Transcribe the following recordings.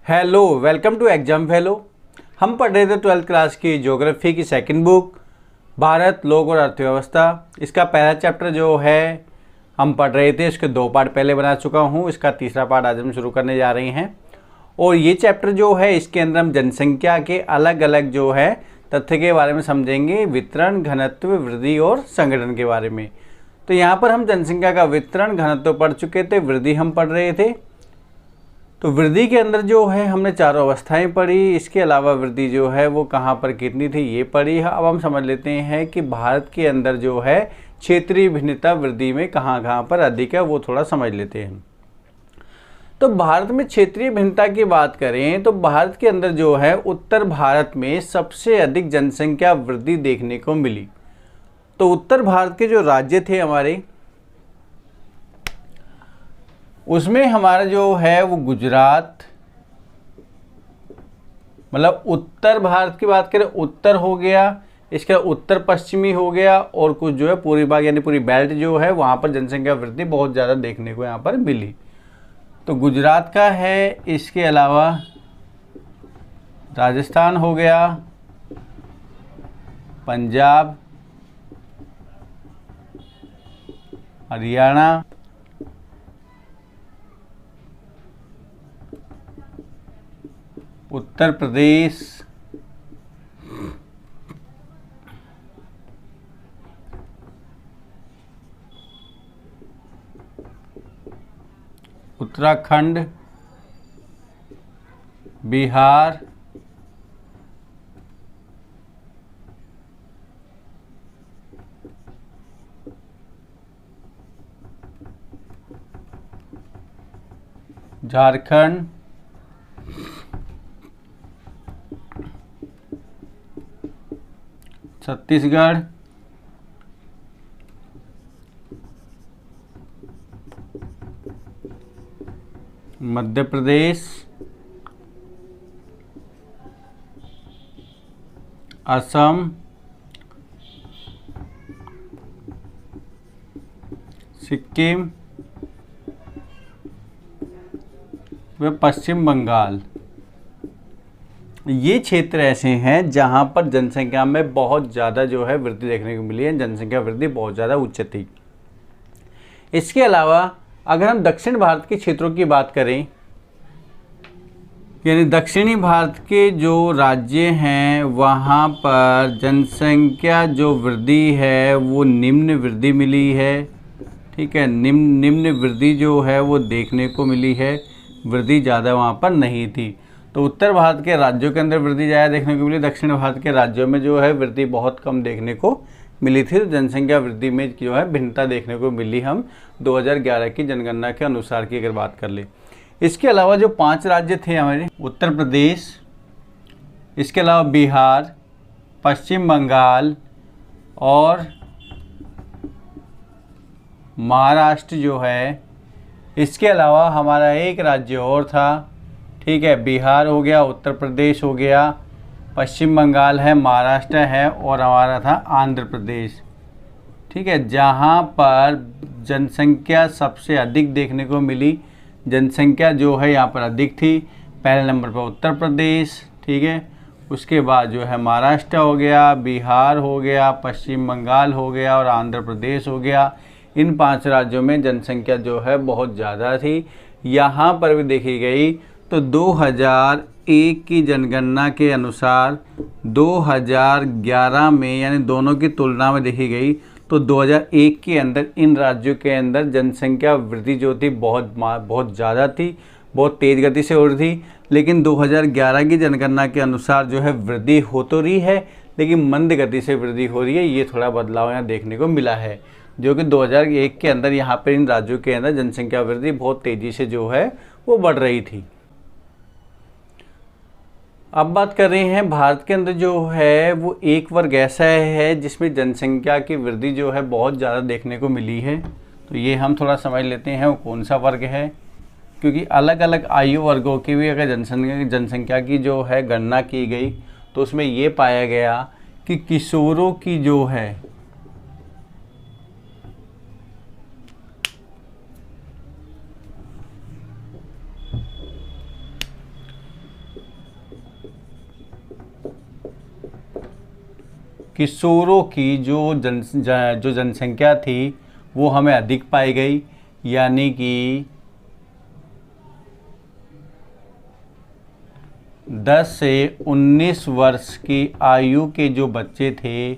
Hello, welcome to exam fellow. हम पढ़ रहे थे 12th क्लास की ज्योग्राफी की सेकंड बुक भारत, लोक और अर्थव्यवस्था। इसका पहला चैप्टर जो है हम पढ़ रहे थे, इसके 2 पार्ट पहले बना चुका हूँ। इसका तीसरा पार्ट आज हम शुरू करने जा रहे हैं। और ये चैप्टर जो है इसके अंदर हम जनसंख्या के अलग अलग जो है तथ्य के बारे में समझेंगे, वितरण, घनत्व, वृद्धि और संगठन के बारे में। तो यहाँ पर हम जनसंख्या का वितरण, घनत्व पढ़ चुके थे, वृद्धि हम पढ़ रहे थे। तो वृद्धि के अंदर जो है हमने चारों अवस्थाएं पढ़ी। इसके अलावा वृद्धि जो है वो कहाँ पर कितनी थी ये पढ़ी है। अब हम समझ लेते हैं कि भारत के अंदर जो है क्षेत्रीय भिन्नता वृद्धि में कहाँ कहाँ पर अधिक है, वो थोड़ा समझ लेते हैं। तो भारत में क्षेत्रीय भिन्नता की बात करें तो भारत के अंदर जो है उत्तर भारत में सबसे अधिक जनसंख्या वृद्धि देखने को मिली। तो उत्तर भारत के जो राज्य थे हमारे, उसमें हमारा जो है वो गुजरात, मतलब उत्तर भारत की बात करें उत्तर हो गया, इसके उत्तर पश्चिमी हो गया, और कुछ जो है पूर्वी भाग यानी पूरी बेल्ट जो है वहाँ पर जनसंख्या वृद्धि बहुत ज़्यादा देखने को यहाँ पर मिली। तो गुजरात का है, इसके अलावा राजस्थान हो गया, पंजाब, हरियाणा, उत्तर प्रदेश, उत्तराखंड, बिहार, झारखंड, छत्तीसगढ़, मध्य प्रदेश, असम, सिक्किम व पश्चिम बंगाल। ये क्षेत्र ऐसे हैं जहाँ पर जनसंख्या में बहुत ज़्यादा जो है वृद्धि देखने को मिली है, जनसंख्या वृद्धि बहुत ज़्यादा उच्च थी। इसके अलावा अगर हम दक्षिण भारत के क्षेत्रों की बात करें, यानी दक्षिणी भारत के जो राज्य हैं वहाँ पर जनसंख्या जो वृद्धि है वो निम्न वृद्धि मिली है। ठीक है, निम्न वृद्धि जो है वो देखने को मिली है, वृद्धि ज़्यादा वहाँ पर नहीं थी। तो उत्तर भारत के राज्यों के अंदर वृद्धि ज़्यादा देखने को मिली, दक्षिण भारत के राज्यों में जो है वृद्धि बहुत कम देखने को मिली थी। तो जनसंख्या वृद्धि में जो है भिन्नता देखने को मिली हम 2011 की जनगणना के अनुसार की अगर बात कर ले। इसके अलावा जो 5 राज्य थे हमारे, उत्तर प्रदेश, इसके अलावा बिहार, पश्चिम बंगाल और महाराष्ट्र जो है, इसके अलावा हमारा एक राज्य और था। ठीक है, बिहार हो गया, उत्तर प्रदेश हो गया, पश्चिम बंगाल है, महाराष्ट्र है और हमारा था आंध्र प्रदेश। ठीक है, जहाँ पर जनसंख्या सबसे अधिक देखने को मिली, जनसंख्या जो है यहाँ पर अधिक थी। पहले नंबर पर उत्तर प्रदेश, ठीक है, उसके बाद जो है महाराष्ट्र हो गया, बिहार हो गया, पश्चिम बंगाल हो गया और आंध्र प्रदेश हो गया। इन 5 राज्यों में जनसंख्या जो है बहुत ज़्यादा थी। यहाँ पर भी देखी गई तो 2001 की जनगणना के अनुसार 2011 में, यानी दोनों की तुलना में देखी गई तो 2001 के अंदर इन राज्यों के अंदर जनसंख्या वृद्धि जो थी बहुत ज़्यादा थी, बहुत तेज़ गति से हो रही थी। लेकिन 2011 की जनगणना के अनुसार जो है वृद्धि हो तो रही है, लेकिन मंद गति से वृद्धि हो रही है। ये थोड़ा बदलाव यहाँ देखने को मिला है, जो कि 2001 के अंदर यहाँ पर इन राज्यों के अंदर जनसंख्या वृद्धि बहुत तेज़ी से जो है वो बढ़ रही थी। अब बात कर रहे हैं भारत के अंदर जो है वो एक वर्ग ऐसा है जिसमें जनसंख्या की वृद्धि जो है बहुत ज़्यादा देखने को मिली है। तो ये हम थोड़ा समझ लेते हैं वो कौन सा वर्ग है, क्योंकि अलग अलग आयु वर्गों की भी अगर जनसंख्या की जो है गणना की गई तो उसमें ये पाया गया कि किशोरों की जो है किशोरों की जो जनसंख्या थी वो हमें अधिक पाई गई, यानी कि 10 से 19 वर्ष की आयु के जो बच्चे थे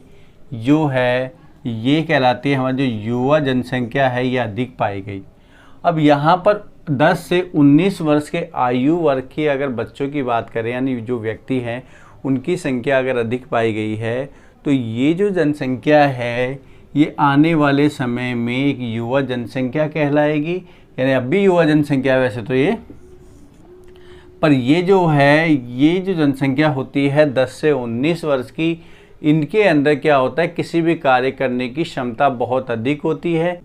जो है ये कहलाती है हमारी जो युवा जनसंख्या है ये अधिक पाई गई। अब यहाँ पर 10 से 19 वर्ष के आयु वर्ग की अगर बच्चों की बात करें, यानी जो व्यक्ति हैं उनकी संख्या अगर अधिक पाई गई है, तो ये जो जनसंख्या है ये आने वाले समय में एक युवा जनसंख्या कहलाएगी। यानी अब भी युवा जनसंख्या है वैसे तो ये, पर ये जो है ये जो जनसंख्या होती है 10 से 19 वर्ष की, इनके अंदर क्या होता है, किसी भी कार्य करने की क्षमता बहुत अधिक होती है।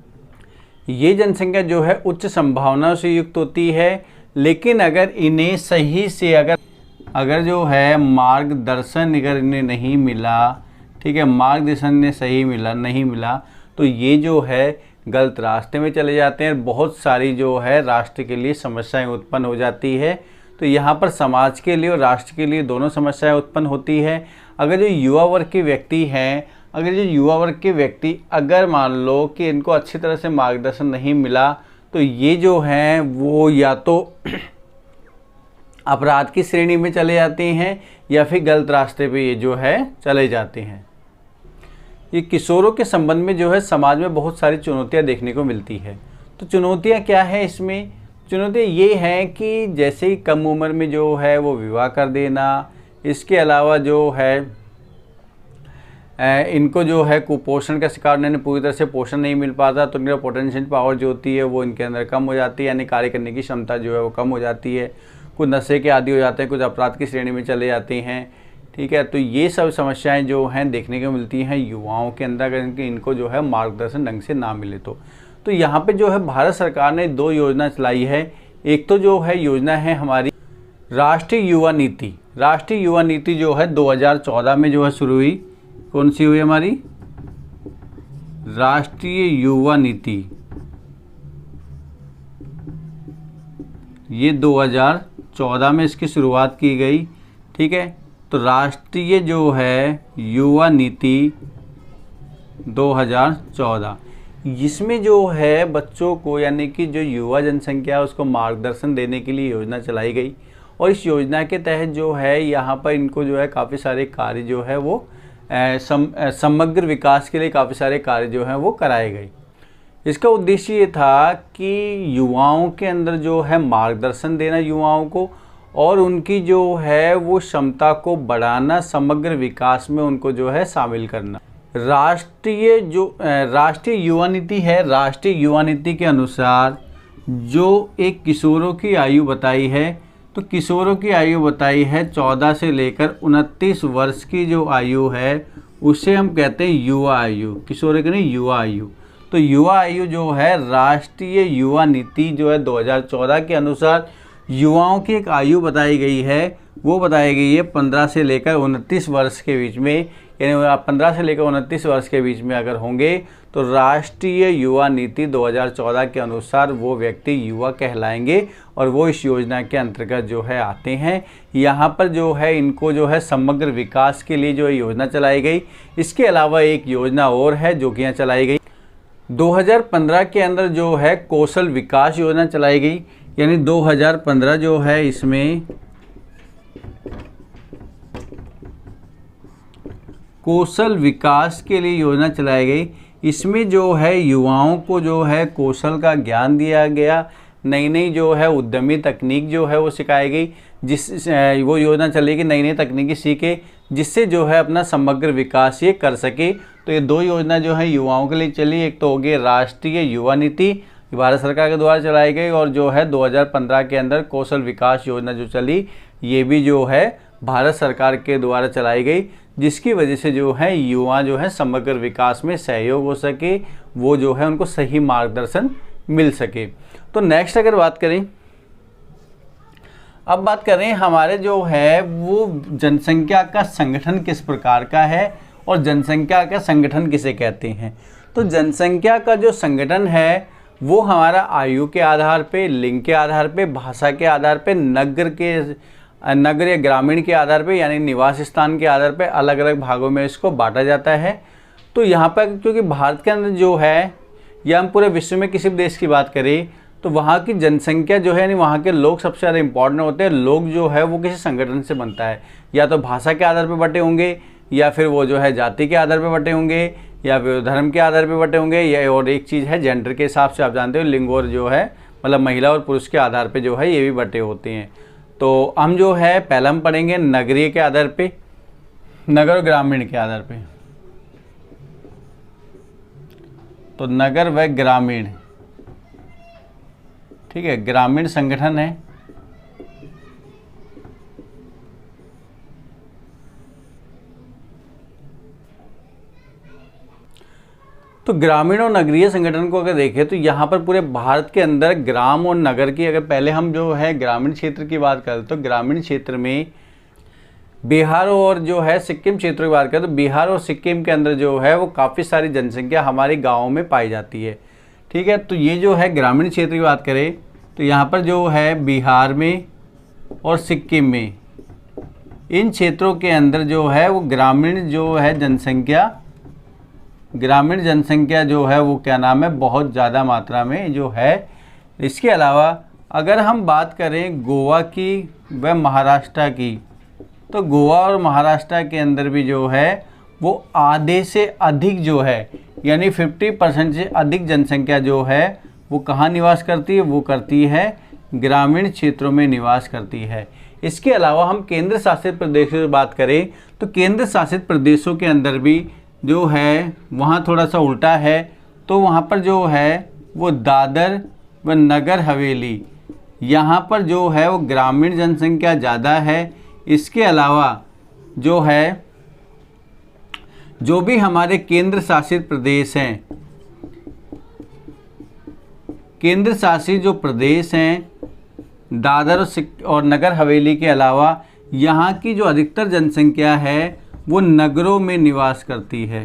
ये जनसंख्या जो है उच्च संभावनाओं से युक्त होती है, लेकिन अगर इन्हें सही से अगर जो है मार्गदर्शन अगर इन्हें नहीं मिला, ठीक है, मार्गदर्शन ने सही नहीं मिला, तो ये जो है गलत रास्ते में चले जाते हैं। बहुत सारी जो है राष्ट्र के लिए समस्याएं उत्पन्न हो जाती है। तो यहाँ पर समाज के लिए और राष्ट्र के लिए दोनों समस्याएं उत्पन्न होती है। अगर जो युवा वर्ग के व्यक्ति हैं, अगर मान लो कि इनको अच्छी तरह से मार्गदर्शन नहीं मिला, तो ये जो हैं वो या तो अपराध की श्रेणी में चले जाते हैं या फिर गलत रास्ते पे ये जो है चले जाते हैं। ये किशोरों के संबंध में जो है समाज में बहुत सारी चुनौतियां देखने को मिलती है। तो चुनौतियां क्या है इसमें? चुनौतियां ये हैं कि जैसे ही कम उम्र में जो है वो विवाह कर देना, इसके अलावा जो है इनको जो है कुपोषण का शिकार, उन्हें पूरी तरह से पोषण नहीं मिल पाता, तो इनका पोटेंशियल पावर जो होती है वो इनके अंदर कम हो जाती है, यानी कार्य करने की क्षमता जो है वो कम हो जाती है। कुछ नशे के आदी हो जाते हैं, कुछ अपराध की श्रेणी में चले जाते हैं, ठीक है। तो ये सब समस्याएं जो हैं देखने को मिलती हैं युवाओं के अंदर, अगर इनको जो है मार्गदर्शन ढंग से ना मिले तो यहाँ पे जो है भारत सरकार ने 2 योजना चलाई है। एक तो जो है योजना है हमारी राष्ट्रीय युवा नीति। राष्ट्रीय युवा नीति जो है 2014 में जो है शुरू हुई। कौन सी हुई हमारी? राष्ट्रीय युवा नीति। ये 2014 में इसकी शुरुआत की गई, ठीक है। तो राष्ट्रीय जो है युवा नीति 2014, इसमें जो है बच्चों को, यानी कि जो युवा जनसंख्या है उसको मार्गदर्शन देने के लिए योजना चलाई गई। और इस योजना के तहत जो है यहाँ पर इनको जो है काफ़ी सारे कार्य जो है वो समग्र विकास के लिए काफ़ी सारे कार्य जो हैं वो कराए गए। इसका उद्देश्य ये था कि युवाओं के अंदर जो है मार्गदर्शन देना युवाओं को, और उनकी जो है वो क्षमता को बढ़ाना, समग्र विकास में उनको जो है शामिल करना। राष्ट्रीय युवा नीति है। राष्ट्रीय युवा नीति के अनुसार जो एक किशोरों की आयु बताई है, तो किशोरों की आयु बताई है 14 से लेकर 29 वर्ष की जो आयु है उसे हम कहते हैं युवा आयु। किशोरों की नहीं, युवा आयु। तो युवा आयु जो है राष्ट्रीय युवा नीति जो है 2014 के अनुसार युवाओं की एक आयु बताई गई है, वो बताई गई है 15 से लेकर 29 वर्ष के बीच में। यानी आप 15 से लेकर 29 वर्ष के बीच में अगर होंगे तो राष्ट्रीय युवा नीति 2014 के अनुसार वो व्यक्ति युवा कहलाएंगे और वो इस योजना के अंतर्गत जो है आते हैं। यहाँ पर जो है इनको जो है समग्र विकास के लिए जो योजना चलाई गई। इसके अलावा एक योजना और है जो कि यहाँ चलाई गई 2015 के अंदर जो है कौशल विकास योजना चलाई गई। यानी 2015 जो है इसमें कौशल विकास के लिए योजना चलाई गई। इसमें जो है युवाओं को जो है कौशल का ज्ञान दिया गया, नई नई जो है उद्यमी तकनीक जो है वो सिखाई गई, वो योजना चलेगी नई नई तकनीकी सीखे जिससे जो है अपना समग्र विकास ये कर सके। तो ये 2 योजना जो है युवाओं के लिए चली। एक तो होगी राष्ट्रीय युवा नीति, भारत सरकार के द्वारा चलाई गई, और जो है 2015 के अंदर कौशल विकास योजना जो चली ये भी जो है भारत सरकार के द्वारा चलाई गई, जिसकी वजह से जो है युवा जो है समग्र विकास में सहयोग हो सके, वो जो है उनको सही मार्गदर्शन मिल सके। तो नेक्स्ट अगर बात करें, अब बात करें हमारे जो है वो जनसंख्या का संगठन किस प्रकार का है और जनसंख्या का संगठन किसे कहते हैं। तो जनसंख्या का जो संगठन है वो हमारा आयु के आधार पे, लिंग के आधार पे, भाषा के आधार पे, नगर के नगर या ग्रामीण के आधार पे यानी निवास स्थान के आधार पे अलग अलग भागों में इसको बांटा जाता है। तो यहाँ पर क्योंकि भारत के अंदर जो है, या हम पूरे विश्व में किसी भी देश की बात करें तो वहाँ की जनसंख्या जो है यानी वहाँ के लोग सबसे ज़्यादा इंपॉर्टेंट होते हैं। लोग जो है वो किसी संगठन से बनता है, या तो भाषा के आधार पर बटे होंगे, या फिर वो जो है जाति के आधार पर बटे होंगे, या फिर धर्म के आधार पर बटे होंगे, या और एक चीज़ है जेंडर के हिसाब से, आप जानते हो लिंग और जो है मतलब महिला और पुरुष के आधार पे जो है ये भी बटे होते हैं। तो हम जो है पहले हम पढ़ेंगे नगरीय के आधार पे, नगर और ग्रामीण के आधार पे। तो नगर व ग्रामीण, ठीक है, ग्रामीण संगठन है। तो ग्रामीण और नगरीय संगठन को अगर देखें तो यहाँ पर पूरे भारत के अंदर ग्राम और नगर की, अगर पहले हम जो है ग्रामीण क्षेत्र की बात करें तो ग्रामीण क्षेत्र में बिहार और जो है सिक्किम क्षेत्र की बात करें तो बिहार और सिक्किम के अंदर जो है वो काफ़ी सारी जनसंख्या हमारे गाँव में पाई जाती है। ठीक है, तो ये जो है ग्रामीण क्षेत्र की बात करें तो यहाँ पर जो है बिहार में और सिक्किम में, इन क्षेत्रों के अंदर जो है वो ग्रामीण जो है जनसंख्या, ग्रामीण जनसंख्या जो है वो क्या नाम है बहुत ज़्यादा मात्रा में जो है। इसके अलावा अगर हम बात करें गोवा की व महाराष्ट्र की, तो गोवा और महाराष्ट्र के अंदर भी जो है वो आधे से अधिक जो है यानी 50% से अधिक जनसंख्या जो है वो कहाँ निवास करती है, वो करती है ग्रामीण क्षेत्रों में निवास करती है। इसके अलावा हम केंद्र शासित प्रदेशों की बात करें तो केंद्र शासित प्रदेशों के अंदर भी जो है वहाँ थोड़ा सा उल्टा है। तो वहाँ पर जो है वो दादर व नगर हवेली, यहाँ पर जो है वो ग्रामीण जनसंख्या ज़्यादा है। इसके अलावा जो है जो भी हमारे केंद्र शासित प्रदेश हैं, केंद्र शासित जो प्रदेश हैं दादर और नगर हवेली के अलावा यहाँ की जो अधिकतर जनसंख्या है वो नगरों में निवास करती है।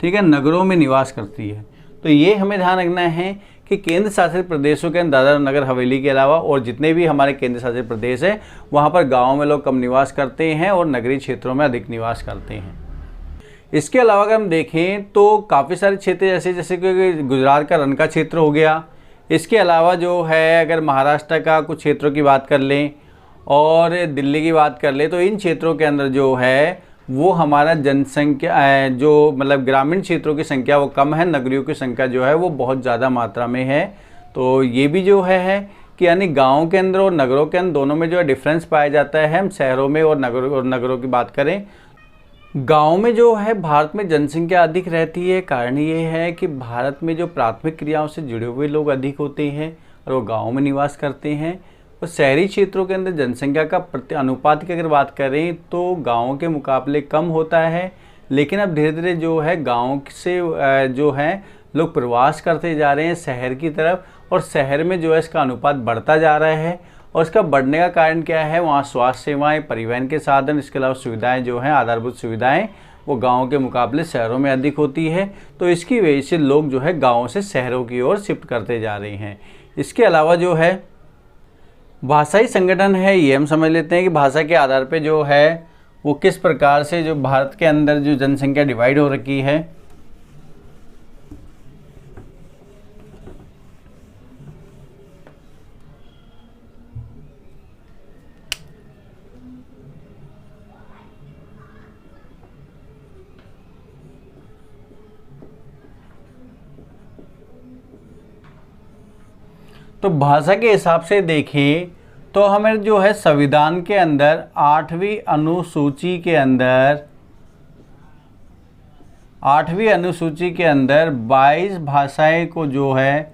ठीक है, नगरों में निवास करती है। तो ये हमें ध्यान रखना है कि केंद्र शासित प्रदेशों के अंदर दादर और नगर हवेली के अलावा और जितने भी हमारे केंद्र शासित प्रदेश हैं वहाँ पर गाँव में लोग कम निवास करते हैं और नगरीय क्षेत्रों में अधिक निवास करते हैं। इसके अलावा अगर हम देखें तो काफ़ी सारे क्षेत्र जैसे कि गुजरात का रन का क्षेत्र हो गया। इसके अलावा जो है अगर महाराष्ट्र का कुछ क्षेत्रों की बात कर लें और दिल्ली की बात कर लें तो इन क्षेत्रों के अंदर जो है वो हमारा जनसंख्या जो मतलब ग्रामीण क्षेत्रों की संख्या वो कम है, नगरियों की संख्या जो है वो बहुत ज़्यादा मात्रा में है। तो ये भी जो है कि यानी गाँव के अंदर और नगरों के अंदर दोनों में जो है डिफरेंस पाया जाता है। हम शहरों में और नगरों की बात करें, गांव में जो है भारत में जनसंख्या अधिक रहती है। कारण ये है कि भारत में जो प्राथमिक क्रियाओं से जुड़े हुए लोग अधिक होते हैं और वो गाँव में निवास करते हैं। और शहरी क्षेत्रों के अंदर जनसंख्या का प्रति अनुपात की अगर बात करें तो गाँव के मुकाबले कम होता है। लेकिन अब धीरे धीरे जो है गाँव से जो है लोग प्रवास करते जा रहे हैं शहर की तरफ, और शहर में जो है इसका अनुपात बढ़ता जा रहा है। और इसका बढ़ने का कारण क्या है, वहाँ स्वास्थ्य सेवाएं, परिवहन के साधन, इसके अलावा सुविधाएं जो हैं आधारभूत सुविधाएं वो गाँव के मुकाबले शहरों में अधिक होती है। तो इसकी वजह से लोग जो है गाँव से शहरों की ओर शिफ्ट करते जा रहे हैं। इसके अलावा जो है भाषाई संगठन है, ये हम समझ लेते हैं कि भाषा के आधार पर जो है वो किस प्रकार से जो भारत के अंदर जो जनसंख्या डिवाइड हो रखी है। तो भाषा के हिसाब से देखें तो हमें जो है संविधान के अंदर 8वीं अनुसूची के अंदर 22 भाषाएं को जो है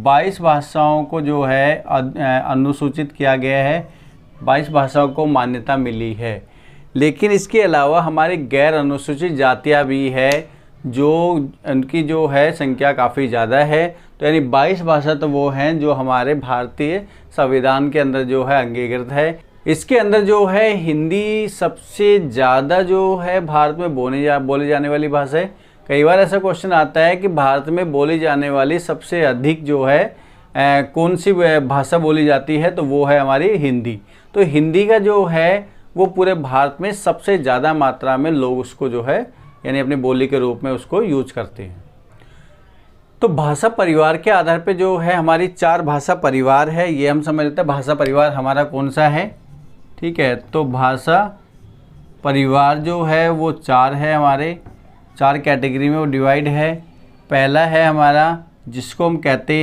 22 भाषाओं को जो है अनुसूचित किया गया है, 22 भाषाओं को मान्यता मिली है। लेकिन इसके अलावा हमारी गैर अनुसूचित जातियां भी है जो उनकी जो है संख्या काफ़ी ज़्यादा है। तो यानी 22 भाषा तो वो हैं जो हमारे भारतीय संविधान के अंदर जो है अंगीकृत है। इसके अंदर जो है हिंदी सबसे ज़्यादा जो है भारत में बोली जाने वाली भाषा है। कई बार ऐसा क्वेश्चन आता है कि भारत में बोली जाने वाली सबसे अधिक जो है कौन सी भाषा बोली जाती है, तो वो है हमारी हिंदी। तो हिंदी का जो है वो पूरे भारत में सबसे ज़्यादा मात्रा में लोग उसको जो है यानी अपनी बोली के रूप में उसको यूज करते हैं। तो भाषा परिवार के आधार पे जो है हमारी 4 भाषा परिवार है, ये हम समझ लेते हैं भाषा परिवार हमारा कौन सा है। ठीक है, तो भाषा परिवार जो है वो 4 है, हमारे 4 कैटेगरी में वो डिवाइड है। पहला है हमारा जिसको हम कहते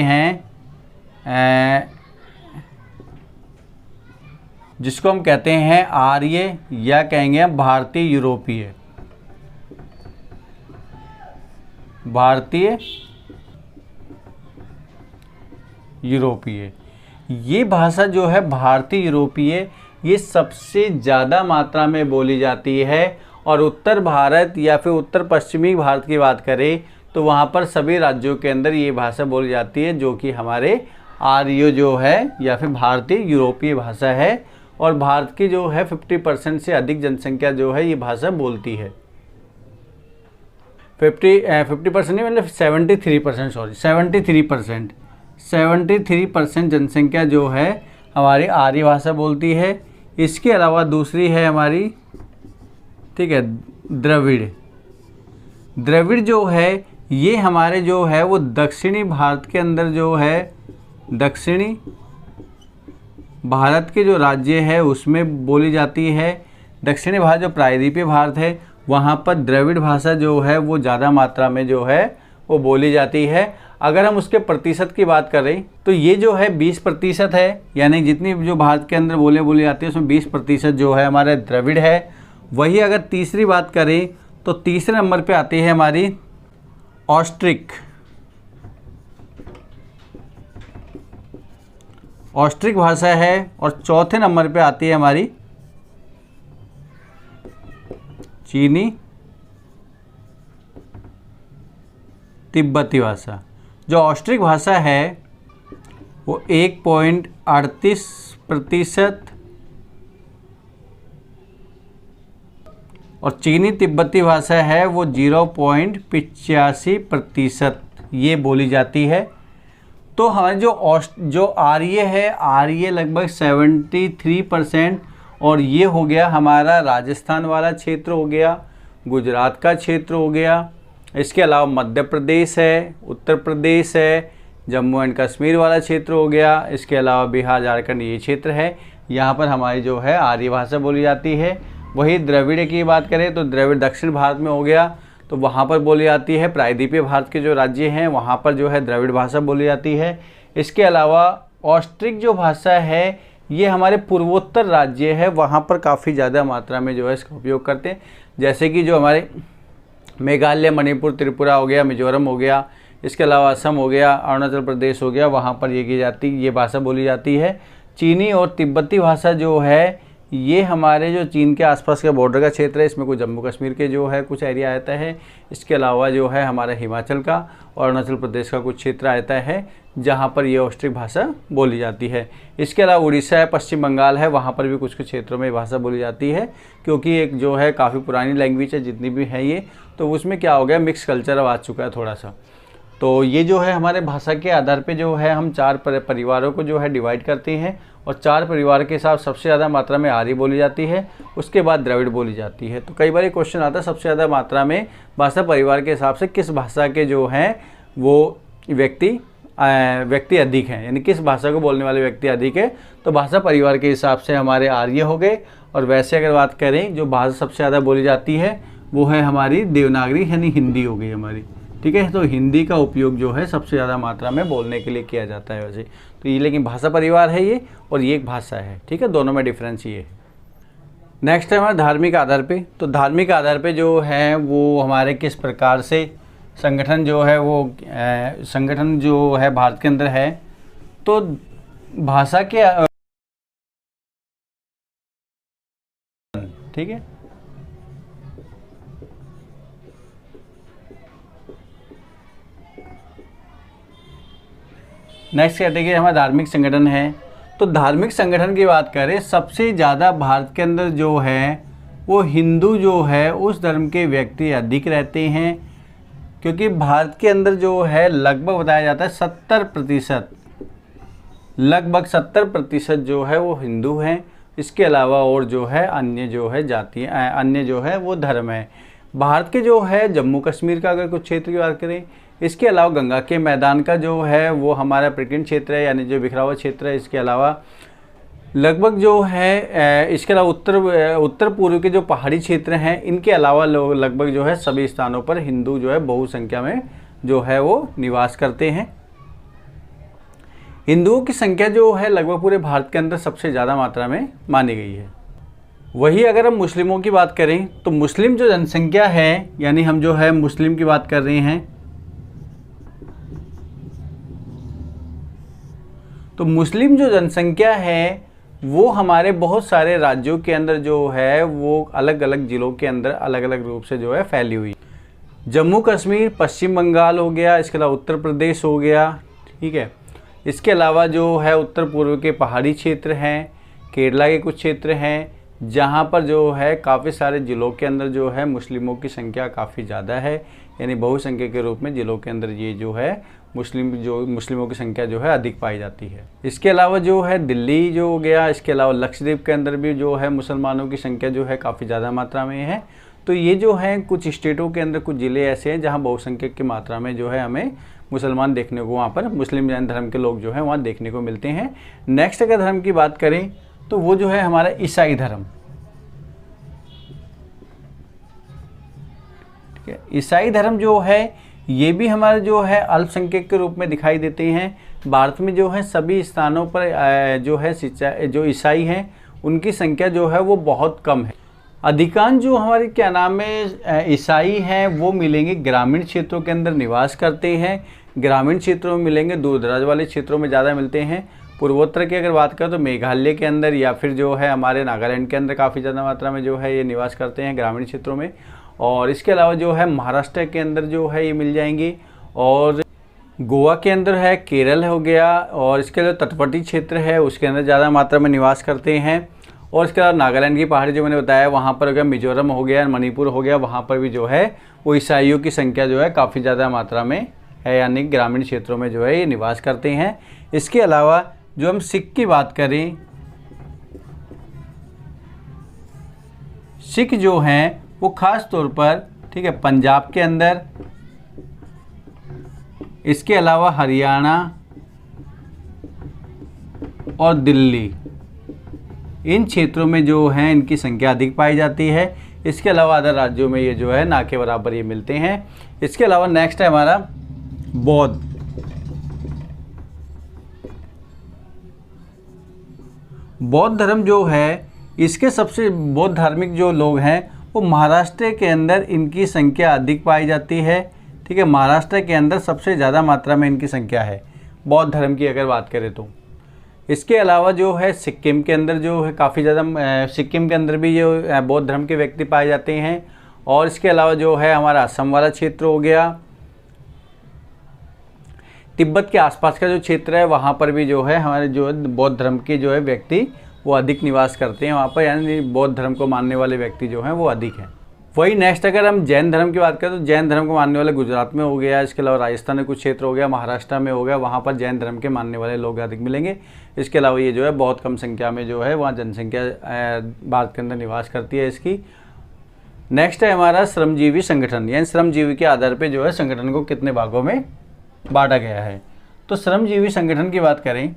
हैं आर्य या कहेंगे हम भारतीय यूरोपीय। ये भाषा जो है भारतीय यूरोपीय, ये सबसे ज़्यादा मात्रा में बोली जाती है। और उत्तर भारत या फिर उत्तर पश्चिमी भारत की बात करें तो वहाँ पर सभी राज्यों के अंदर ये भाषा बोली जाती है, जो कि हमारे आर्य जो है या फिर भारतीय यूरोपीय भाषा है। और भारत की जो है 50% से अधिक जनसंख्या जो है ये भाषा बोलती है। 50% नहीं, मतलब 73% जनसंख्या जो है हमारी आर्य भाषा बोलती है। इसके अलावा दूसरी है हमारी, ठीक है, द्रविड़ जो है ये हमारे जो है वो दक्षिणी भारत के अंदर जो है, दक्षिणी भारत के जो राज्य है उसमें बोली जाती है। दक्षिणी भारत जो प्रायद्वीपीय भारत है वहाँ पर द्रविड़ भाषा जो है वो ज़्यादा मात्रा में जो है वो बोली जाती है। अगर हम उसके प्रतिशत की बात करें तो ये जो है 20% है, यानी जितनी जो भारत के अंदर बोली जाती है उसमें 20% जो है हमारे द्रविड़ है। वही अगर तीसरी बात करें तो तीसरे नंबर पे आती है हमारी ऑस्ट्रिक भाषा है। और चौथे नंबर पे आती है हमारी चीनी तिब्बती भाषा। जो ऑस्ट्रिक भाषा है वो 1.38% और चीनी तिब्बती भाषा है वो 0.85% ये बोली जाती है। तो हमारे जो आर्य है, आर्य लगभग 73%। और ये हो गया हमारा राजस्थान वाला क्षेत्र हो गया, गुजरात का क्षेत्र हो गया। इसके अलावा मध्य प्रदेश है, उत्तर प्रदेश है, जम्मू एंड कश्मीर वाला क्षेत्र हो गया। इसके अलावा बिहार, झारखंड ये क्षेत्र है, यहाँ पर हमारी जो है आर्य भाषा बोली जाती है। वही द्रविड़ की बात करें तो द्रविड़ दक्षिण भारत में हो गया, तो वहाँ पर बोली जाती है। प्रायद्वीपीय भारत के जो राज्य हैं वहाँ पर जो है द्रविड़ भाषा बोली जाती है। इसके अलावा ऑस्ट्रिक जो भाषा है ये हमारे पूर्वोत्तर राज्य है, वहाँ पर काफ़ी ज़्यादा मात्रा में जो है इसका उपयोग करते हैं। जैसे कि जो हमारे मेघालय, मणिपुर, त्रिपुरा हो गया, मिजोरम हो गया, इसके अलावा असम हो गया, अरुणाचल प्रदेश हो गया, वहाँ पर ये भाषा बोली जाती है। चीनी और तिब्बती भाषा जो है ये हमारे जो चीन के आसपास का बॉर्डर का क्षेत्र है, इसमें कुछ जम्मू कश्मीर के जो है कुछ एरिया आता है। इसके अलावा जो है हमारा हिमाचल का और अरुणाचल प्रदेश का कुछ क्षेत्र आता है जहाँ पर ये ऑस्ट्रिक भाषा बोली जाती है। इसके अलावा उड़ीसा है, पश्चिम बंगाल है, वहाँ पर भी कुछ क्षेत्रों में भाषा बोली जाती है, क्योंकि एक जो है काफ़ी पुरानी लैंग्वेज है जितनी भी है ये, तो उसमें क्या हो गया मिक्स कल्चर अब आ चुका है थोड़ा सा। तो ये जो है हमारे भाषा के आधार पे जो है हम 4 परिवारों को जो है डिवाइड करते हैं। और 4 परिवार के साथ सबसे ज़्यादा मात्रा में आर्य बोली जाती है, उसके बाद द्रविड़ बोली जाती है। तो कई बार क्वेश्चन आता है सबसे ज़्यादा मात्रा में भाषा परिवार के हिसाब से किस भाषा के जो हैं वो व्यक्ति अधिक हैं, यानी किस भाषा को बोलने वाले व्यक्ति अधिक है। तो भाषा परिवार के हिसाब से हमारे आर्य हो गए। और वैसे अगर बात करें जो भाषा सबसे ज़्यादा बोली जाती है वो है हमारी देवनागरी यानी हिंदी हो गई हमारी, ठीक है। तो हिंदी का उपयोग जो है सबसे ज़्यादा मात्रा में बोलने के लिए किया जाता है वैसे तो ये, लेकिन भाषा परिवार है ये और ये एक भाषा है, ठीक है, दोनों में डिफरेंस ये है। नेक्स्ट है हमारा धार्मिक आधार पे। तो धार्मिक आधार पे जो है वो हमारे किस प्रकार से संगठन जो है वो संगठन जो है भारत के अंदर है। तो भाषा के ठीक है, नेक्स्ट कैटेगरी हमारा धार्मिक संगठन है। तो धार्मिक संगठन की बात करें सबसे ज़्यादा भारत के अंदर जो है वो हिंदू जो है उस धर्म के व्यक्ति अधिक रहते हैं, क्योंकि भारत के अंदर जो है लगभग बताया जाता है 70% लगभग 70% जो है वो हिंदू हैं। इसके अलावा और जो है अन्य जो है जाति, अन्य जो है वो धर्म है। भारत के जो है जम्मू कश्मीर का अगर कुछ क्षेत्र की बात करें, इसके अलावा गंगा के मैदान का जो है वो हमारा पर्यटन क्षेत्र है, यानी जो बिखरा हुआ क्षेत्र है। इसके अलावा लगभग जो है इसके अलावा उत्तर पूर्व के जो पहाड़ी क्षेत्र हैं, इनके अलावा लोग लगभग जो है सभी स्थानों पर हिंदू जो है बहुसंख्या में जो है वो निवास करते हैं। हिंदुओं की संख्या जो है लगभग पूरे भारत के अंदर सबसे ज़्यादा मात्रा में मानी गई है। वही अगर हम मुस्लिमों की बात करें तो मुस्लिम जो जनसंख्या है, यानी हम जो है मुस्लिम की बात कर रहे हैं, तो मुस्लिम जो जनसंख्या है वो हमारे बहुत सारे राज्यों के अंदर जो है वो अलग अलग ज़िलों के अंदर अलग अलग रूप से जो है फैली हुई। जम्मू कश्मीर, पश्चिम बंगाल हो गया, इसके अलावा उत्तर प्रदेश हो गया, ठीक है। इसके अलावा जो है उत्तर पूर्व के पहाड़ी क्षेत्र हैं, केरला के कुछ क्षेत्र हैं, जहाँ पर जो है काफ़ी सारे ज़िलों के अंदर जो है मुस्लिमों की संख्या काफ़ी ज़्यादा है, यानी बहुसंख्यक के रूप में ज़िलों के अंदर ये जो है मुस्लिमों की संख्या जो है अधिक पाई जाती है। इसके अलावा जो है दिल्ली जो हो गया, इसके अलावा लक्षद्वीप के अंदर भी जो है मुसलमानों की संख्या जो है काफ़ी ज़्यादा मात्रा में है। तो ये जो है कुछ स्टेटों के अंदर कुछ ज़िले ऐसे हैं जहाँ बहुसंख्यक की मात्रा में जो है हमें मुसलमान देखने को, वहाँ पर मुस्लिम जैन धर्म के लोग जो हैं वहाँ देखने को मिलते हैं। नेक्स्ट अगर धर्म की बात करें तो वो जो है हमारा ईसाई धर्म, ठीक है। ईसाई धर्म जो है ये भी हमारे जो है अल्पसंख्यक के रूप में दिखाई देते हैं। भारत में जो है सभी स्थानों पर जो है जो ईसाई हैं उनकी संख्या जो है वो बहुत कम है। अधिकांश जो हमारे क्या नाम है ईसाई हैं वो मिलेंगे ग्रामीण क्षेत्रों के अंदर निवास करते हैं। ग्रामीण क्षेत्रों में मिलेंगे, दूर दराज वाले क्षेत्रों में ज़्यादा मिलते हैं। पूर्वोत्तर की अगर बात करें तो मेघालय के अंदर या फिर जो है हमारे नागालैंड के अंदर काफ़ी ज़्यादा मात्रा में जो है ये निवास करते हैं ग्रामीण क्षेत्रों में। और इसके अलावा जो है महाराष्ट्र के अंदर जो है ये मिल जाएंगी, और गोवा के अंदर है, केरल हो गया, और इसके अलावा तटवर्ती क्षेत्र है उसके अंदर ज़्यादा मात्रा में निवास करते हैं। और इसके अलावा नागालैंड की पहाड़ी जो मैंने बताया वहाँ पर हो गया, मिजोरम हो गया, मणिपुर हो गया, वहाँ पर भी जो है वो ईसाइयों की संख्या जो है काफ़ी ज़्यादा मात्रा में है, यानी ग्रामीण क्षेत्रों में जो है ये निवास करते हैं। इसके अलावा जो हम सिख की बात करें, सिख जो हैं वो ख़ास तौर पर, ठीक है, पंजाब के अंदर, इसके अलावा हरियाणा और दिल्ली, इन क्षेत्रों में जो है इनकी संख्या अधिक पाई जाती है। इसके अलावा अदर राज्यों में ये जो है ना के बराबर ये मिलते हैं। इसके अलावा नेक्स्ट है हमारा बौद्ध। बौद्ध धर्म जो है इसके सबसे बौद्ध धार्मिक जो लोग हैं वो महाराष्ट्र के अंदर इनकी संख्या अधिक पाई जाती है, ठीक है। महाराष्ट्र के अंदर सबसे ज़्यादा मात्रा में इनकी संख्या है बौद्ध धर्म की अगर बात करें तो। इसके अलावा जो है सिक्किम के अंदर जो है काफ़ी ज़्यादा, सिक्किम के अंदर भी जो बौद्ध धर्म के व्यक्ति पाए जाते हैं। और इसके अलावा जो है हमारा असम वाला क्षेत्र हो गया, तिब्बत के आसपास का जो क्षेत्र है वहाँ पर भी जो है हमारे जो बौद्ध धर्म के जो है व्यक्ति वो अधिक निवास करते हैं वहाँ पर, यानी बौद्ध धर्म को मानने वाले व्यक्ति जो हैं वो अधिक हैं। वही नेक्स्ट अगर हम जैन धर्म की बात करें तो जैन धर्म को मानने वाले गुजरात में हो गया, इसके अलावा राजस्थान में कुछ क्षेत्र हो गया, महाराष्ट्र में हो गया, वहाँ पर जैन धर्म के मानने वाले लोग अधिक मिलेंगे। इसके अलावा ये जो है बहुत कम संख्या में जो है वहाँ जनसंख्या भारत के अंदर निवास करती है इसकी। नेक्स्ट है हमारा श्रमजीवी संगठन, यानी श्रमजीवी के आधार पर जो है संगठन को कितने भागों में बांटा गया है। तो श्रमजीवी संगठन की बात करें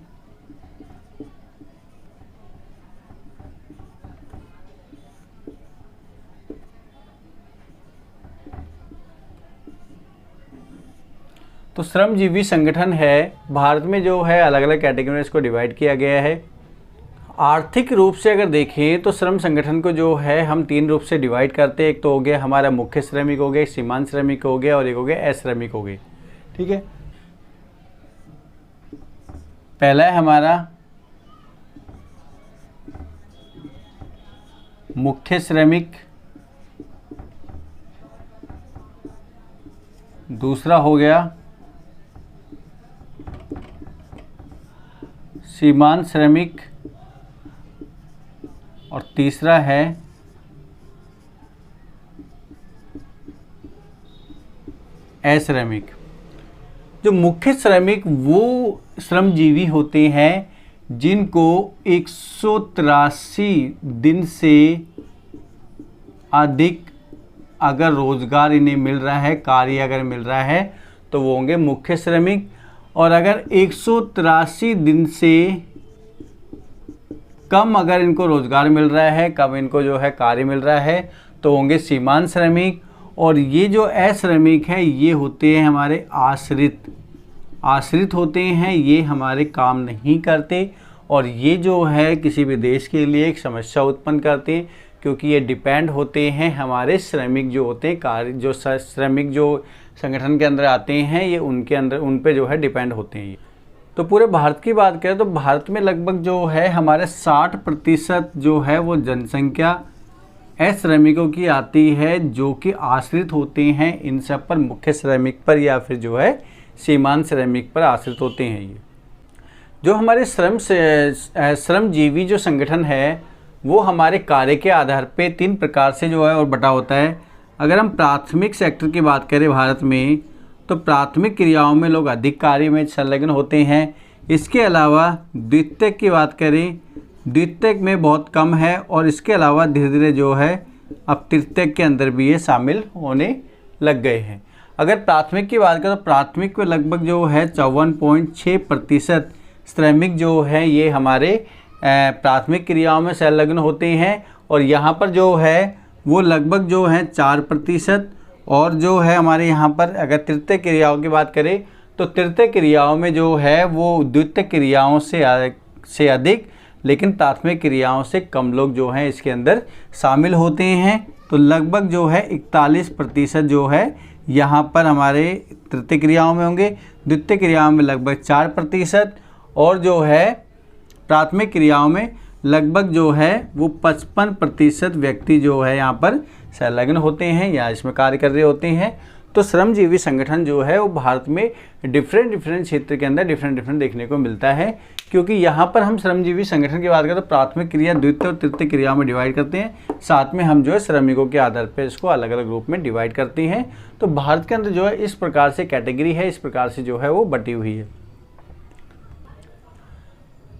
तो श्रमजीवी संगठन है, भारत में जो है अलग अलग कैटेगरी इसको डिवाइड किया गया है। आर्थिक रूप से अगर देखें तो श्रम संगठन को जो है हम 3 रूप से डिवाइड करते हैं। एक तो हो गया हमारा मुख्य श्रमिक हो गया, सीमांत श्रमिक हो गया, और एक हो गया अश्रमिक हो गए, ठीक है। पहला है हमारा मुख्य श्रमिक, दूसरा हो गया सीमांत श्रमिक, और तीसरा है अश्रमिक। जो मुख्य श्रमिक वो श्रमजीवी होते हैं जिनको 183 दिन से अधिक अगर रोजगार इन्हें मिल रहा है, कार्य अगर मिल रहा है, तो वो होंगे मुख्य श्रमिक। और अगर 183 दिन से कम अगर इनको रोजगार मिल रहा है, कम इनको जो है कार्य मिल रहा है, तो होंगे सीमांत श्रमिक। और ये जो अश्रमिक है ये होते हैं हमारे आश्रित होते हैं, ये हमारे काम नहीं करते और ये जो है किसी भी देश के लिए एक समस्या उत्पन्न करते हैं, क्योंकि ये डिपेंड होते हैं हमारे श्रमिक जो होते हैं, कार्य जो श्रमिक जो संगठन के अंदर आते हैं, ये उनके अंदर उन पे जो है डिपेंड होते हैं। तो पूरे भारत की बात करें तो भारत में लगभग जो है हमारे 60% जो है वो जनसंख्या अश्रमिकों की आती है, जो कि आश्रित होते हैं इन सब पर, मुख्य श्रमिक पर या फिर जो है सीमांत श्रमिक पर आश्रित होते हैं। ये जो हमारे श्रमजीवी जो संगठन है वो हमारे कार्य के आधार पे 3 प्रकार से जो है और बटा होता है। अगर हम प्राथमिक सेक्टर की बात करें भारत में, तो प्राथमिक क्रियाओं में लोग अधिक कार्य में संलग्न होते हैं। इसके अलावा द्वितीयक की बात करें, द्वितीयक में बहुत कम है, और इसके अलावा धीरे धीरे जो है अब तृतीयक के अंदर भी ये शामिल होने लग गए हैं। अगर प्राथमिक की बात करें तो प्राथमिक में लगभग जो है 54.6% श्रमिक जो है ये हमारे प्राथमिक क्रियाओं में संलग्न होते हैं, और यहाँ पर जो है वो लगभग जो है 4%। और जो है हमारे यहाँ पर अगर तृतीय क्रियाओं की बात करें तो तृतीय क्रियाओं में जो है वो द्वितीय क्रियाओं से अधिक, लेकिन प्राथमिक क्रियाओं से कम लोग जो हैं इसके अंदर शामिल होते हैं। तो लगभग जो है 41% जो है यहाँ पर हमारे तृतीय क्रियाओं में होंगे, द्वितीय क्रियाओं में लगभग 4%, और जो है प्राथमिक क्रियाओं में लगभग जो है वो 55% व्यक्ति जो है यहाँ पर संलग्न होते हैं या इसमें कार्य कर रहे होते हैं। तो श्रमजीवी संगठन जो है वो भारत में डिफरेंट क्षेत्र के अंदर डिफरेंट देखने को मिलता है, क्योंकि यहाँ पर हम श्रमजीवी संगठन की बात करें तो प्राथमिक क्रिया, द्वितीय और तृतीय क्रियाओं में डिवाइड करते हैं, साथ में हम जो है श्रमिकों के आधार पर इसको अलग अलग ग्रुप में डिवाइड करते हैं। तो भारत के अंदर जो है इस प्रकार से कैटेगरी है, इस प्रकार से जो है वो बटी हुई है।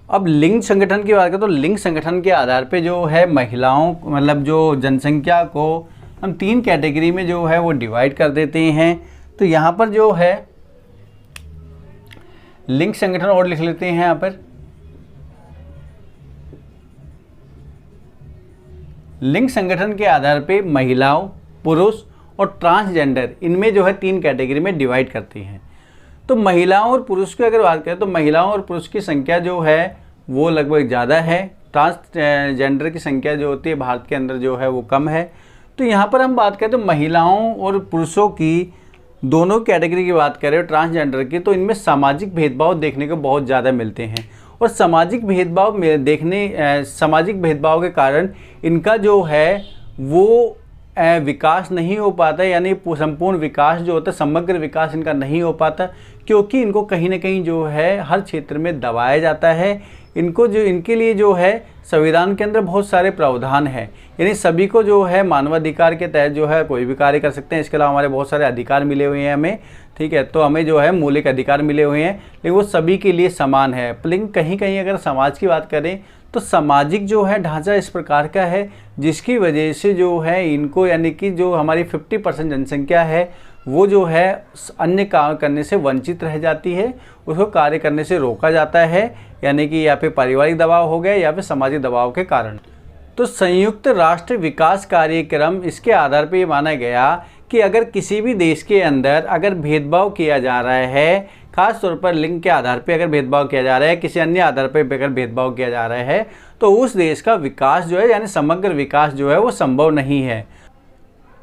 अब लिंग संगठन की बात करें तो लिंग संगठन के आधार पे जो है महिलाओं मतलब जो जनसंख्या को हम 3 कैटेगरी में जो है वो डिवाइड कर देते हैं। तो यहाँ पर जो है लिंग संगठन और लिख लेते हैं। यहाँ पर लिंग संगठन के आधार पे महिलाओं, पुरुष और ट्रांसजेंडर, इनमें जो है 3 कैटेगरी में डिवाइड करते हैं। तो महिलाओं और पुरुष की अगर बात करें तो महिलाओं और पुरुष की संख्या जो है वो लगभग ज़्यादा है, ट्रांसजेंडर की संख्या जो होती है भारत के अंदर जो है वो कम है। तो यहाँ पर हम बात करें तो महिलाओं और पुरुषों की दोनों कैटेगरी की बात करें ट्रांसजेंडर की, तो इनमें सामाजिक भेदभाव देखने को बहुत ज़्यादा मिलते हैं, और सामाजिक भेदभाव के कारण इनका जो है वो विकास नहीं हो पाता, यानी संपूर्ण विकास जो होता है, समग्र विकास इनका नहीं हो पाता, क्योंकि इनको कहीं ना कहीं जो है हर क्षेत्र में दबाया जाता है। इनके लिए जो है संविधान के अंदर बहुत सारे प्रावधान हैं, यानी सभी को जो है मानवाधिकार के तहत जो है कोई भी कार्य कर सकते हैं। इसके अलावा हमारे बहुत सारे अधिकार मिले हुए हैं हमें, ठीक है, तो हमें जो है मौलिक अधिकार मिले हुए हैं, लेकिन वो सभी के लिए समान है। लेकिन कहीं कहीं अगर समाज की बात करें तो सामाजिक जो है ढांचा इस प्रकार का है जिसकी वजह से जो है इनको, यानी कि जो हमारी 50% जनसंख्या है वो जो है अन्य काम करने से वंचित रह जाती है, उसको कार्य करने से रोका जाता है, यानी कि या फिर पारिवारिक दबाव हो गया या फिर सामाजिक दबाव के कारण। तो संयुक्त राष्ट्र विकास कार्यक्रम, इसके आधार पर ये माना गया कि अगर किसी भी देश के अंदर अगर भेदभाव किया जा रहा है, खास तौर पर लिंग के आधार पे अगर भेदभाव किया जा रहा है, किसी अन्य आधार पे अगर भेदभाव किया जा रहा है, तो उस देश का विकास जो है यानी समग्र विकास जो है वो संभव नहीं है।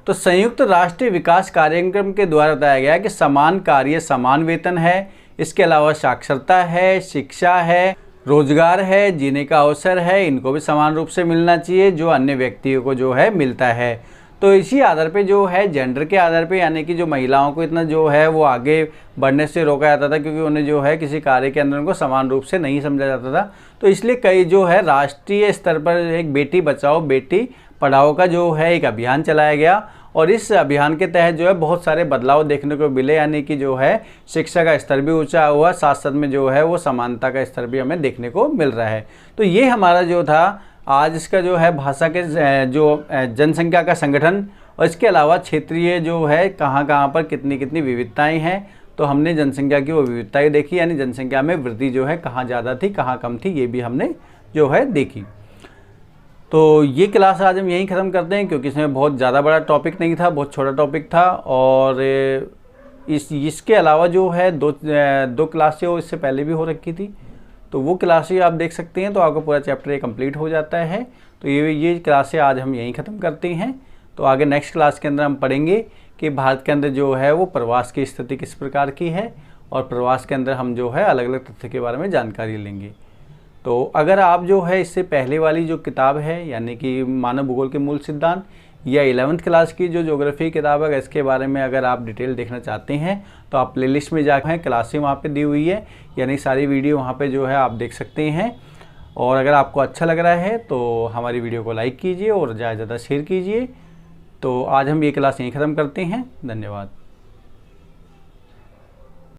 तो संयुक्त राष्ट्रीय विकास कार्यक्रम के द्वारा बताया गया कि समान कार्य समान वेतन है, इसके अलावा साक्षरता है, शिक्षा है, रोजगार है, जीने का अवसर है, इनको भी समान रूप से मिलना चाहिए जो अन्य व्यक्तियों को जो है मिलता है। तो इसी आधार पे जो है जेंडर के आधार पे, यानी कि जो महिलाओं को इतना जो है वो आगे बढ़ने से रोका जाता था, क्योंकि उन्हें जो है किसी कार्य के अंदर उनको समान रूप से नहीं समझा जाता था। तो इसलिए कई जो है राष्ट्रीय स्तर पर एक बेटी बचाओ बेटी पढ़ाओ का जो है एक अभियान चलाया गया, और इस अभियान के तहत जो है बहुत सारे बदलाव देखने को मिले, यानी कि जो है शिक्षा का स्तर भी ऊंचा हुआ, साथ साथ में जो है वो समानता का स्तर भी हमें देखने को मिल रहा है। तो ये हमारा जो था आज इसका जो है भाषा के जो जनसंख्या का संगठन और इसके अलावा क्षेत्रीय जो है कहाँ कहाँ पर कितनी कितनी विविधताएं हैं, तो हमने जनसंख्या की वो विविधताएं देखी, यानी जनसंख्या में वृद्धि जो है कहाँ ज़्यादा थी कहाँ कम थी, ये भी हमने जो है देखी। तो ये क्लास आज हम यहीं ख़त्म करते हैं, क्योंकि इसमें बहुत ज़्यादा बड़ा टॉपिक नहीं था, बहुत छोटा टॉपिक था। और इसके अलावा जो है दो क्लासें वो इससे पहले भी हो रखी थी, तो वो क्लासें आप देख सकते हैं, तो आपका पूरा चैप्टर ये कंप्लीट हो जाता है। तो ये क्लासें आज हम यहीं ख़त्म करते हैं। तो आगे नेक्स्ट क्लास के अंदर हम पढ़ेंगे कि भारत के अंदर जो है वो प्रवास की स्थिति किस प्रकार की है, और प्रवास के अंदर हम जो है अलग अलग तथ्य के बारे में जानकारी लेंगे। तो अगर आप जो है इससे पहले वाली जो किताब है, यानी कि मानव भूगोल के मूल सिद्धांत, या 11th क्लास की जो ज्योग्राफी किताब है, इसके बारे में अगर आप डिटेल देखना चाहते हैं तो आप प्लेलिस्ट में जाकर क्लासें वहाँ पे दी हुई है, यानी सारी वीडियो वहाँ पे जो है आप देख सकते हैं। और अगर आपको अच्छा लग रहा है तो हमारी वीडियो को लाइक कीजिए और ज़्यादा से ज़्यादा शेयर कीजिए। तो आज हम ये क्लास यहीं ख़त्म करते हैं। धन्यवाद।